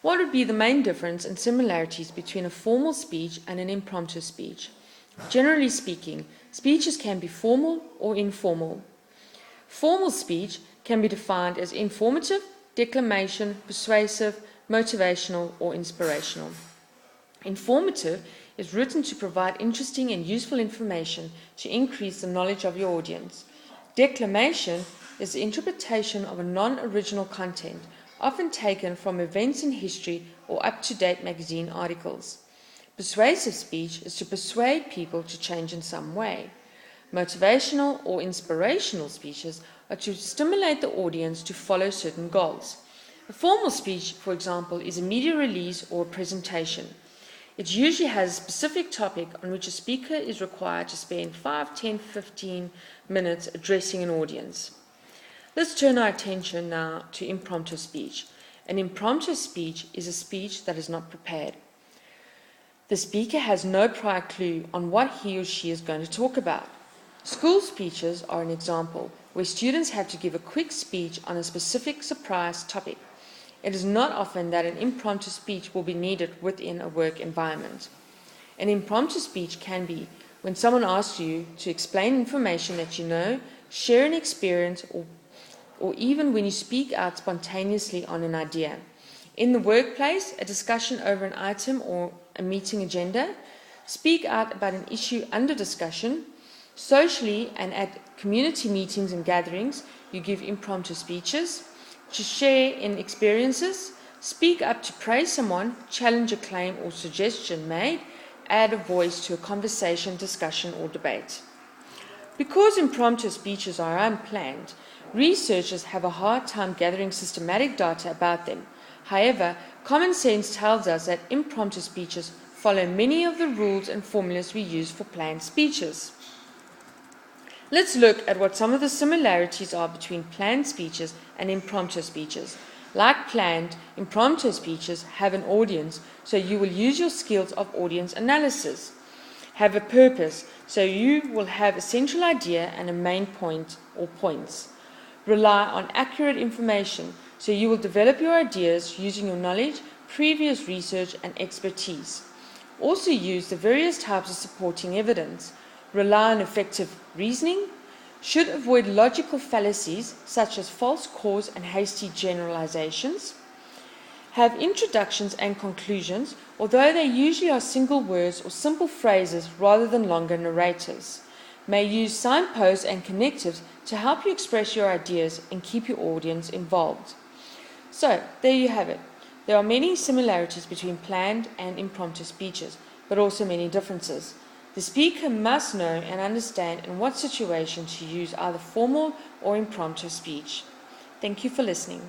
What would be the main difference and similarities between a formal speech and an impromptu speech? Generally speaking, speeches can be formal or informal. Formal speech can be defined as informative, declamation, persuasive, motivational, or inspirational. Informative is written to provide interesting and useful information to increase the knowledge of your audience. Declamation is the interpretation of a non-original content, often taken from events in history or up-to-date magazine articles. Persuasive speech is to persuade people to change in some way. Motivational or inspirational speeches are to stimulate the audience to follow certain goals. A formal speech, for example, is a media release or a presentation. It usually has a specific topic on which a speaker is required to spend 5, 10, 15 minutes addressing an audience. Let's turn our attention now to impromptu speech. An impromptu speech is a speech that is not prepared. The speaker has no prior clue on what he or she is going to talk about. School speeches are an example, where students have to give a quick speech on a specific surprise topic. It is not often that an impromptu speech will be needed within a work environment. An impromptu speech can be when someone asks you to explain information that you know, share an experience, or even when you speak out spontaneously on an idea. In the workplace, a discussion over an item or a meeting agenda, speak out about an issue under discussion. Socially and at community meetings and gatherings, you give impromptu speeches. To share in experiences, speak up to praise someone, challenge a claim or suggestion made, add a voice to a conversation, discussion, or debate. Because impromptu speeches are unplanned, researchers have a hard time gathering systematic data about them. However, common sense tells us that impromptu speeches follow many of the rules and formulas we use for planned speeches. Let's look at what some of the similarities are between planned speeches and impromptu speeches. Like planned, impromptu speeches have an audience, so you will use your skills of audience analysis. Have a purpose, so you will have a central idea and a main point or points. Rely on accurate information, so you will develop your ideas using your knowledge, previous research, and expertise. Also use the various types of supporting evidence. Rely on effective reasoning, should avoid logical fallacies such as false cause and hasty generalizations, have introductions and conclusions, although they usually are single words or simple phrases rather than longer narratives, may use signposts and connectives to help you express your ideas and keep your audience involved. So, there you have it. There are many similarities between planned and impromptu speeches, but also many differences. The speaker must know and understand in what situation to use either formal or impromptu speech. Thank you for listening.